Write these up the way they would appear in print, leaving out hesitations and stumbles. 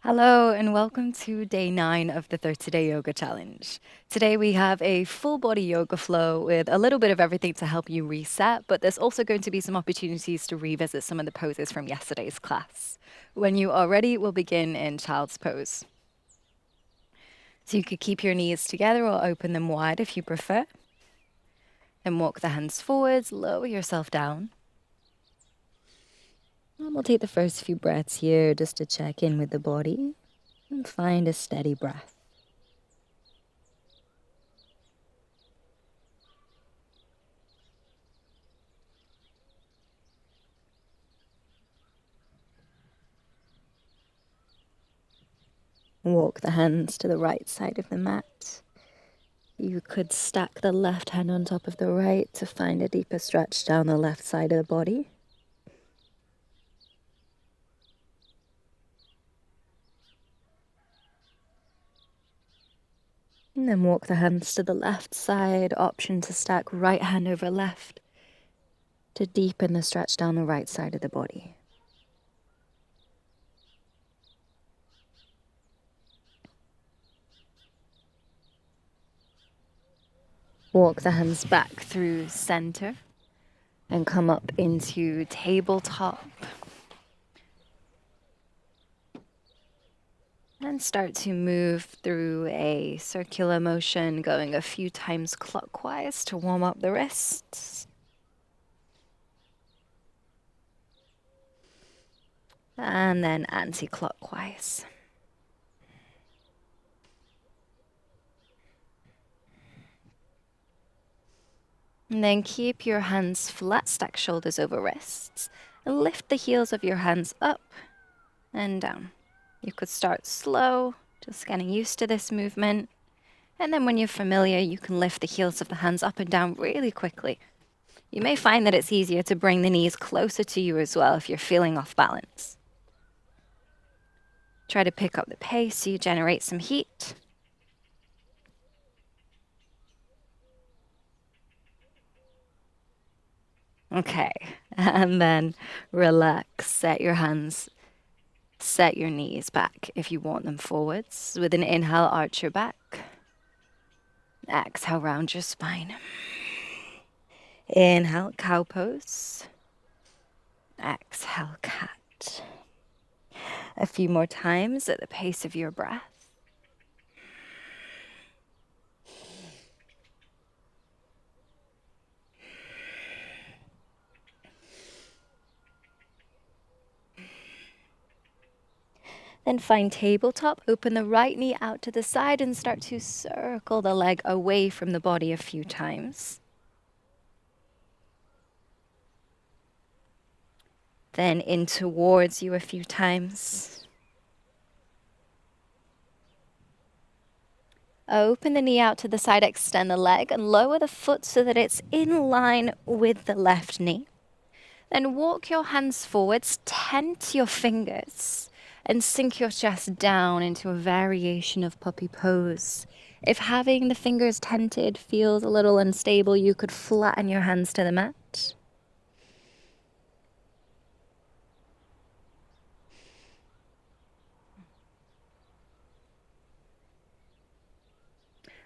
Hello and welcome to day 9 of the 30-day yoga challenge. Today we have a full body yoga flow with a little bit of everything to help you reset, but there's also going to be some opportunities to revisit some of the poses from yesterday's class. When you are ready, we'll begin in child's pose. So you could keep your knees together or open them wide if you prefer. Then walk the hands forwards, lower yourself down. And we'll take the first few breaths here just to check in with the body and find a steady breath. Walk the hands to the right side of the mat. You could stack the left hand on top of the right to find a deeper stretch down the left side of the body. And then walk the hands to the left side, option to stack right hand over left to deepen the stretch down the right side of the body. Walk the hands back through center and come up into tabletop. And start to move through a circular motion, going a few times clockwise to warm up the wrists. And then anti-clockwise. And then keep your hands flat, stack shoulders over wrists, and lift the heels of your hands up and down. You could start slow, just getting used to this movement. And then when you're familiar, you can lift the heels of the hands up and down really quickly. You may find that it's easier to bring the knees closer to you as well if you're feeling off balance. Try to pick up the pace so you generate some heat. Okay, and then relax, set your hands, set your knees back if you want them forwards. With an inhale, arch your back. Exhale, round your spine. Inhale, cow pose. Exhale, cat. A few more times at the pace of your breath. Then find tabletop, open the right knee out to the side and start to circle the leg away from the body a few times. Then in towards you a few times. Open the knee out to the side, extend the leg and lower the foot so that it's in line with the left knee. Then walk your hands forwards, tent your fingers, and sink your chest down into a variation of puppy pose. If having the fingers tented feels a little unstable, you could flatten your hands to the mat.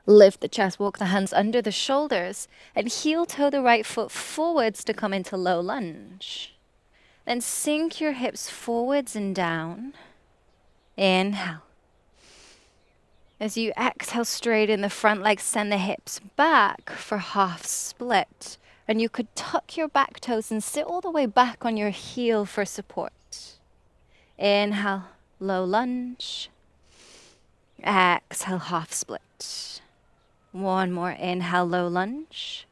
Lift the chest, walk the hands under the shoulders, and heel toe the right foot forwards to come into low lunge. Then sink your hips forwards and down. Inhale. As you exhale, straighten the front leg, send the hips back for half split. And you could tuck your back toes and sit all the way back on your heel for support. Inhale, low lunge. Exhale, half split. One more, inhale, low lunge.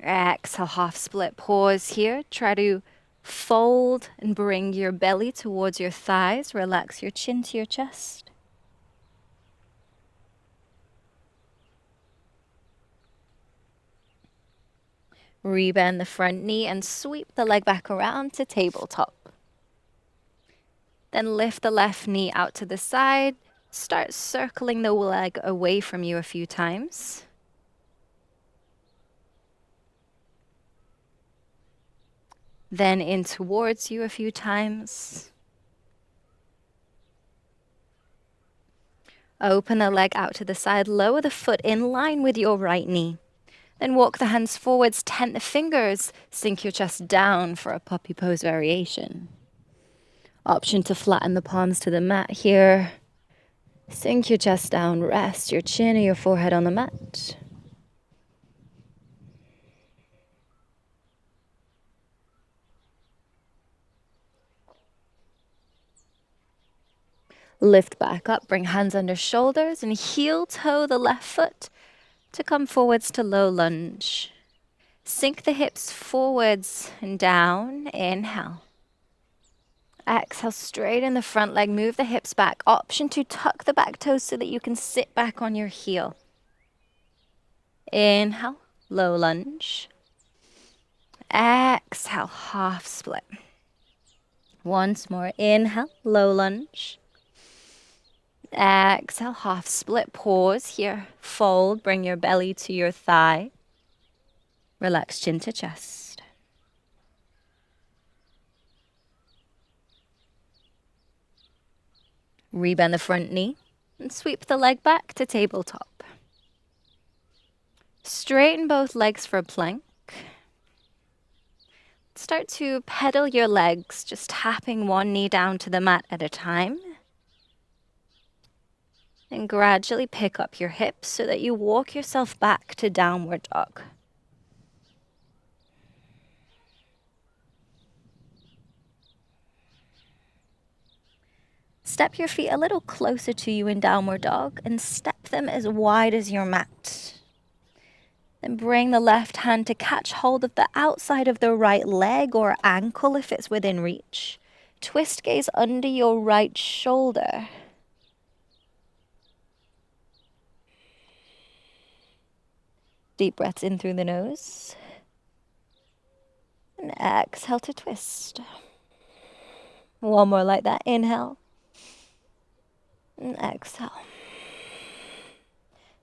Exhale, half split. Pause here. Try to fold and bring your belly towards your thighs. Relax your chin to your chest. Rebend the front knee and sweep the leg back around to tabletop. Then lift the left knee out to the side. Start circling the leg away from you a few times. Then in towards you a few times. Open the leg out to the side, lower the foot in line with your right knee. Then walk the hands forwards, tent the fingers, sink your chest down for a puppy pose variation. Option to flatten the palms to the mat here. Sink your chest down, rest your chin or your forehead on the mat. Lift back up, bring hands under shoulders and heel toe the left foot to come forwards to low lunge. Sink the hips forwards and down, inhale. Exhale, straighten the front leg, move the hips back. Option to tuck the back toes so that you can sit back on your heel. Inhale, low lunge. Exhale, half split. Once more, inhale, low lunge. Exhale, half split. Pause here. Fold, bring your belly to your thigh. Relax chin to chest. Rebend the front knee and sweep the leg back to tabletop. Straighten both legs for a plank. Start to pedal your legs, just tapping one knee down to the mat at a time. And gradually pick up your hips so that you walk yourself back to downward dog. Step your feet a little closer to you in downward dog and step them as wide as your mat. Then bring the left hand to catch hold of the outside of the right leg or ankle if it's within reach. Twist gaze under your right shoulder. Deep breaths in through the nose. And exhale to twist. One more like that. Inhale. And exhale.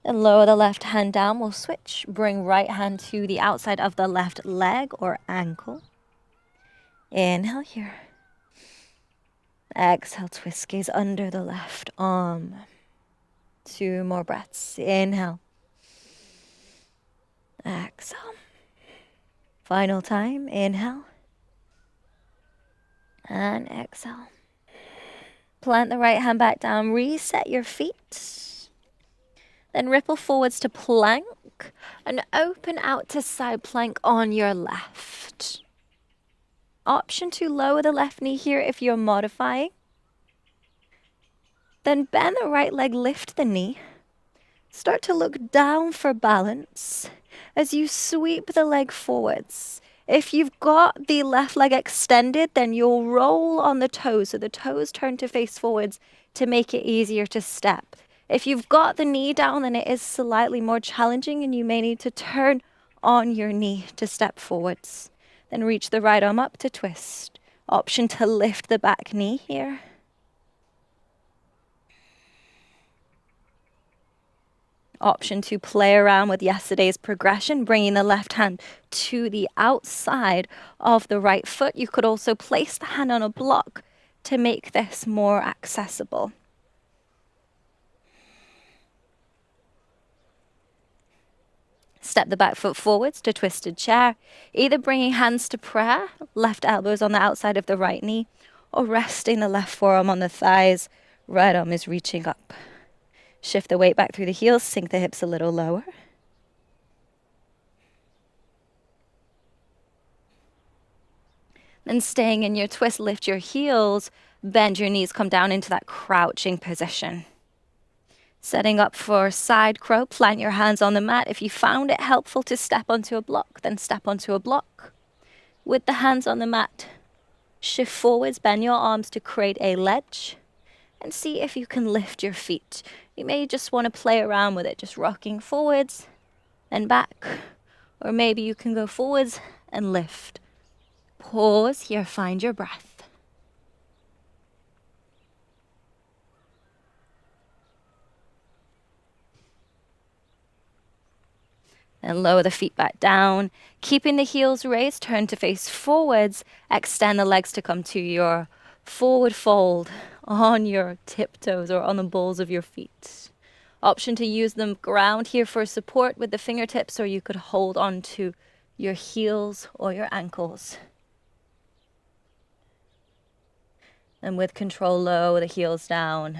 And lower the left hand down. We'll switch. Bring right hand to the outside of the left leg or ankle. Inhale here. Exhale, twist gaze under the left arm. 2 more breaths. Inhale. Exhale. Final time. Inhale. And exhale. Plant the right hand back down. Reset your feet. Then ripple forwards to plank and open out to side plank on your left. Option to lower the left knee here if you're modifying. Then bend the right leg, lift the knee. Start to look down for balance as you sweep the leg forwards. If you've got the left leg extended, then you'll roll on the toes, so the toes turn to face forwards to make it easier to step. If you've got the knee down, then it is slightly more challenging and you may need to turn on your knee to step forwards. Then reach the right arm up to twist. Option to lift the back knee here. Option to play around with yesterday's progression, bringing the left hand to the outside of the right foot. You could also place the hand on a block to make this more accessible. Step the back foot forwards to twisted chair, either bringing hands to prayer, left elbows on the outside of the right knee, or resting the left forearm on the thighs, right arm is reaching up. Shift the weight back through the heels, sink the hips a little lower. Then staying in your twist, lift your heels, bend your knees, come down into that crouching position. Setting up for side crow, plant your hands on the mat. If you found it helpful to step onto a block, then step onto a block. With the hands on the mat, shift forwards, bend your arms to create a ledge, and see if you can lift your feet. You may just want to play around with it, just rocking forwards and back. Or maybe you can go forwards and lift. Pause here, find your breath. And lower the feet back down. Keeping the heels raised, turn to face forwards. Extend the legs to come to your forward fold on your tiptoes or on the balls of your feet. Option to use the ground here for support with the fingertips, or you could hold on to your heels or your ankles. And with control, lower the heels down.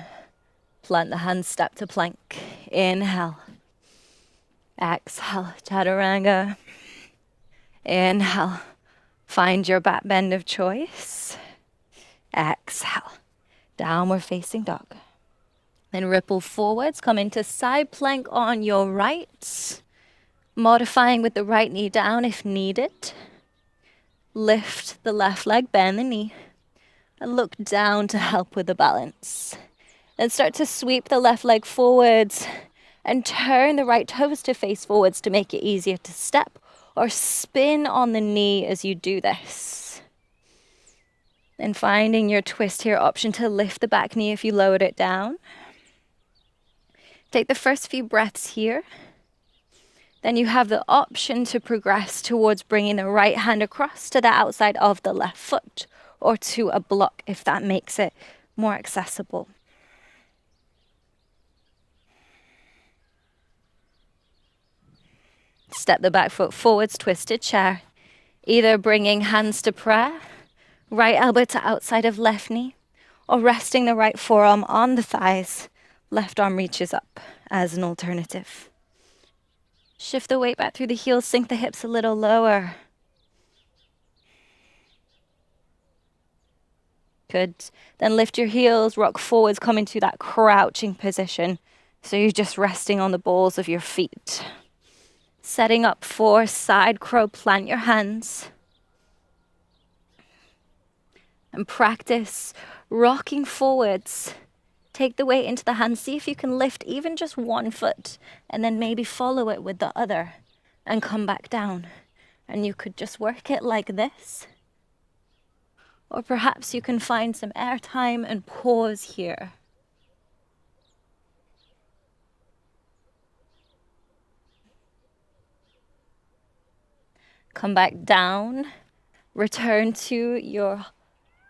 Plant the hands, step to plank. Inhale. Exhale, chaturanga. Inhale. Find your back bend of choice. Exhale. Downward facing dog. Then ripple forwards. Come into side plank on your right. Modifying with the right knee down if needed. Lift the left leg, bend the knee. And look down to help with the balance. Then start to sweep the left leg forwards and turn the right toes to face forwards to make it easier to step, or spin on the knee as you do this. And finding your twist here, option to lift the back knee if you lowered it down. Take the first few breaths here. Then you have the option to progress towards bringing the right hand across to the outside of the left foot, or to a block if that makes it more accessible. Step the back foot forwards, twisted chair. Either bringing hands to prayer, right elbow to outside of left knee, or resting the right forearm on the thighs, left arm reaches up as an alternative. Shift the weight back through the heels, sink the hips a little lower. Good. Then lift your heels, rock forwards, come into that crouching position. So you're just resting on the balls of your feet. Setting up for side crow, plant your hands. And practice rocking forwards. Take the weight into the hands. See if you can lift even just one foot, and then maybe follow it with the other and come back down. And you could just work it like this. Or perhaps you can find some air time and pause here. Come back down. Return to your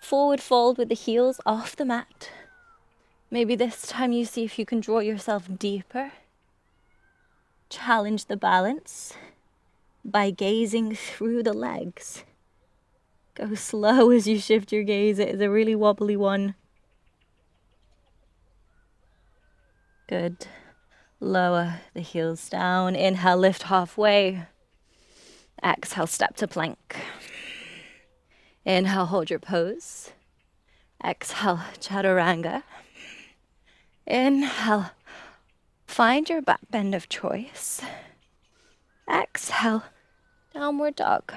forward fold with the heels off the mat. Maybe this time you see if you can draw yourself deeper. Challenge the balance by gazing through the legs. Go slow as you shift your gaze. It is a really wobbly one. Good. Lower the heels down. Inhale, lift halfway. Exhale, step to plank. Inhale, hold your pose. Exhale, chaturanga. Inhale, find your back bend of choice. Exhale, downward dog.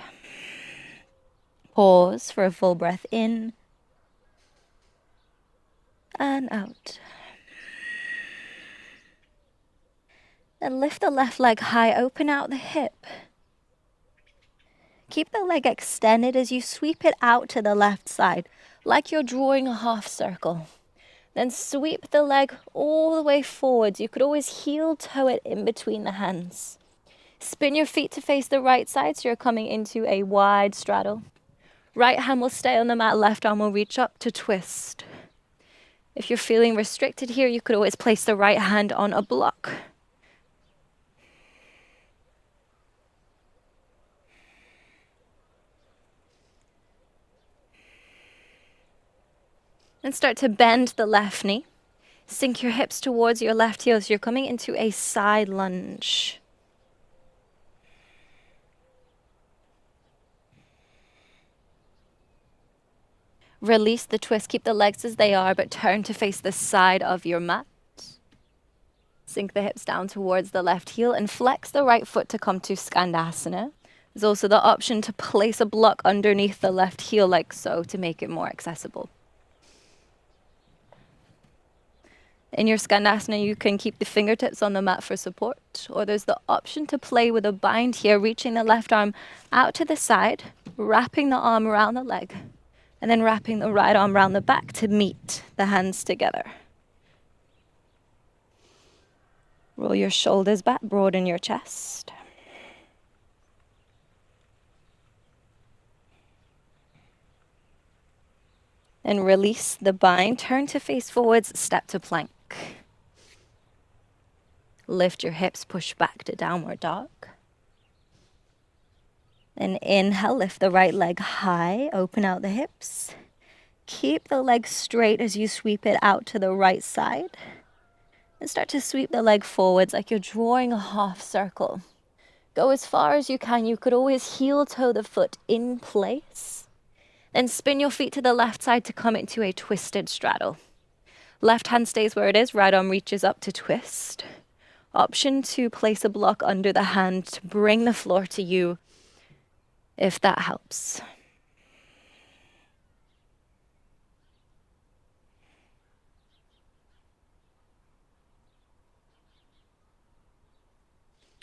Pause for a full breath in and out. Then lift the left leg high, open out the hip. Keep the leg extended as you sweep it out to the left side, like you're drawing a half circle. Then sweep the leg all the way forwards. You could always heel toe it in between the hands. Spin your feet to face the right side so you're coming into a wide straddle. Right hand will stay on the mat, left arm will reach up to twist. If you're feeling restricted here, you could always place the right hand on a block. And start to bend the left knee. Sink your hips towards your left heel so you're coming into a side lunge. Release the twist, keep the legs as they are, but turn to face the side of your mat. Sink the hips down towards the left heel and flex the right foot to come to Skandasana. There's also the option to place a block underneath the left heel like so to make it more accessible. In your Skandasana, you can keep the fingertips on the mat for support, or there's the option to play with a bind here, reaching the left arm out to the side, wrapping the arm around the leg, and then wrapping the right arm around the back to meet the hands together. Roll your shoulders back, broaden your chest. And release the bind, turn to face forwards, step to plank. Lift your hips, push back to downward dog. Then inhale, lift the right leg high, open out the hips. Keep the leg straight as you sweep it out to the right side. And start to sweep the leg forwards like you're drawing a half circle. Go as far as you can. You could always heel toe the foot in place. Then spin your feet to the left side to come into a twisted straddle. Left hand stays where it is, right arm reaches up to twist. Option to place a block under the hand to bring the floor to you, if that helps.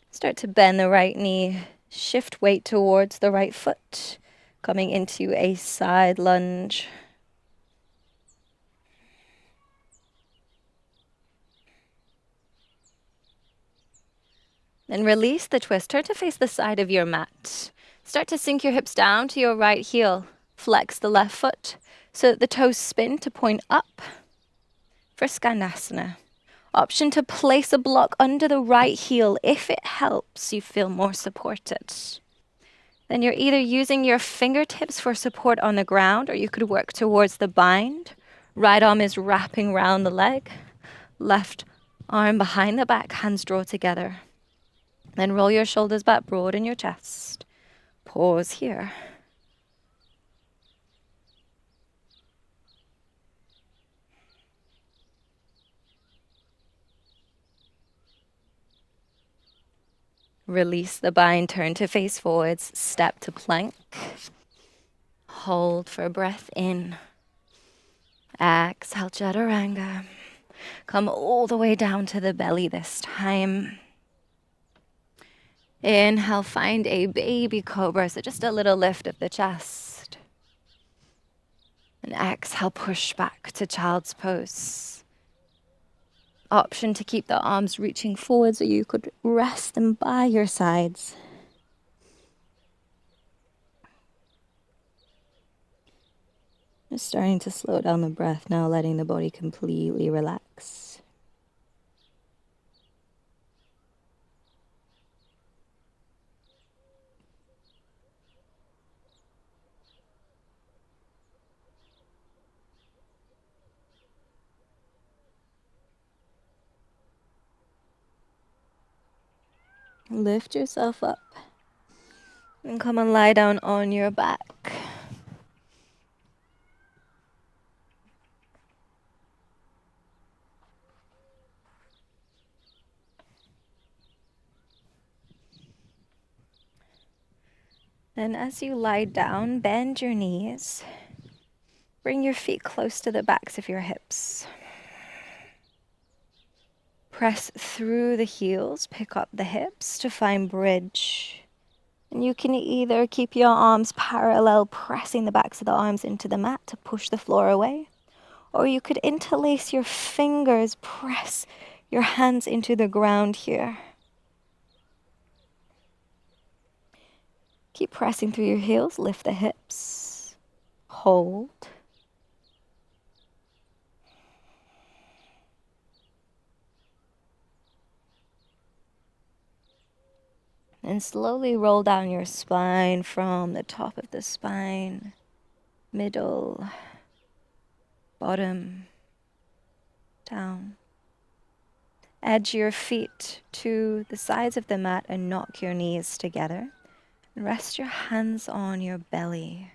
Start to bend the right knee, shift weight towards the right foot, coming into a side lunge. Then release the twist. Turn to face the side of your mat. Start to sink your hips down to your right heel. Flex the left foot so that the toes spin to point up for Skandasana. Option to place a block under the right heel if it helps you feel more supported. Then you're either using your fingertips for support on the ground, or you could work towards the bind. Right arm is wrapping around the leg. Left arm behind the back, hands draw together. Then roll your shoulders back, broaden your chest. Pause here. Release the bind, turn to face forwards, step to plank. Hold for a breath in. Exhale, chaturanga. Come all the way down to the belly this time. Inhale, find a baby cobra, so just a little lift of the chest. And exhale, push back to child's pose. Option to keep the arms reaching forward, so you could rest them by your sides. Just starting to slow down the breath now, letting the body completely relax. Lift yourself up and come and lie down on your back. Then as you lie down, bend your knees. Bring your feet close to the backs of your hips. Press through the heels, pick up the hips to find bridge. And you can either keep your arms parallel, pressing the backs of the arms into the mat to push the floor away, or you could interlace your fingers, press your hands into the ground here. Keep pressing through your heels, lift the hips, hold. And slowly roll down your spine from the top of the spine, middle, bottom, down. Edge your feet to the sides of the mat and knock your knees together. And rest your hands on your belly.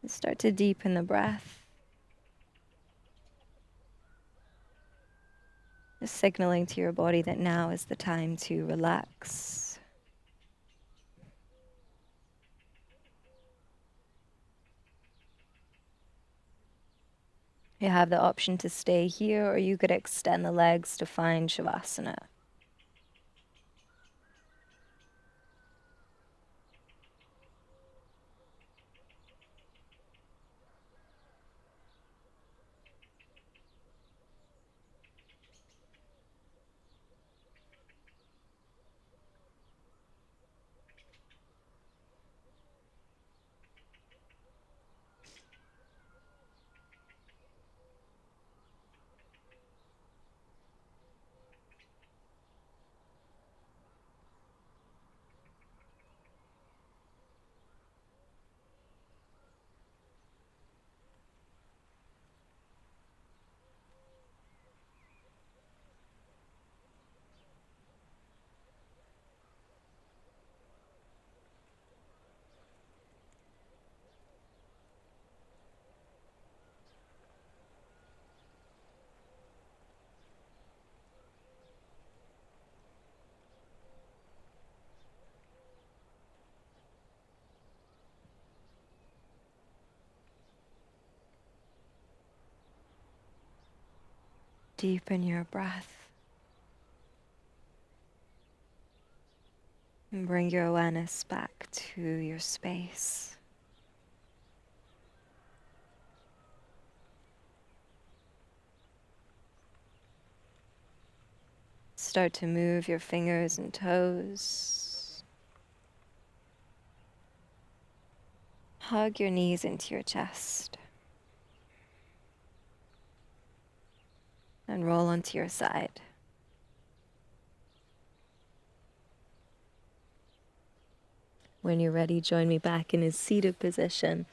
And start to deepen the breath. Just signaling to your body that now is the time to relax. You have the option to stay here, or you could extend the legs to find savasana. Deepen your breath. And bring your awareness back to your space. Start to move your fingers and toes. Hug your knees into your chest. And roll onto your side. When you're ready, join me back in a seated position.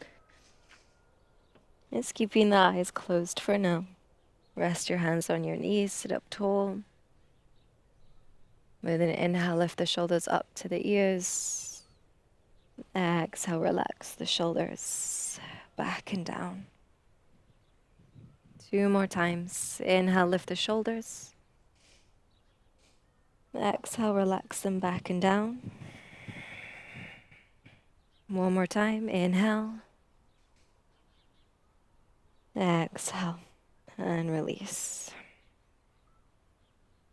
Just keeping the eyes closed for now. Rest your hands on your knees, sit up tall. With an inhale, lift the shoulders up to the ears. Exhale, relax the shoulders back and down. 2 more times. Inhale, lift the shoulders. Exhale, relax them back and down. 1 more time. Inhale. Exhale. And release.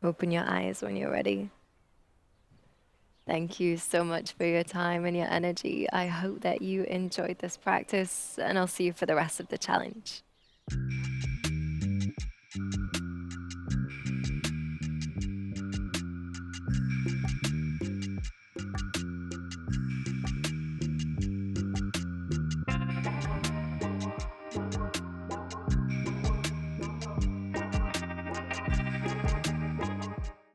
Open your eyes when you're ready. Thank you so much for your time and your energy. I hope that you enjoyed this practice, and I'll see you for the rest of the challenge.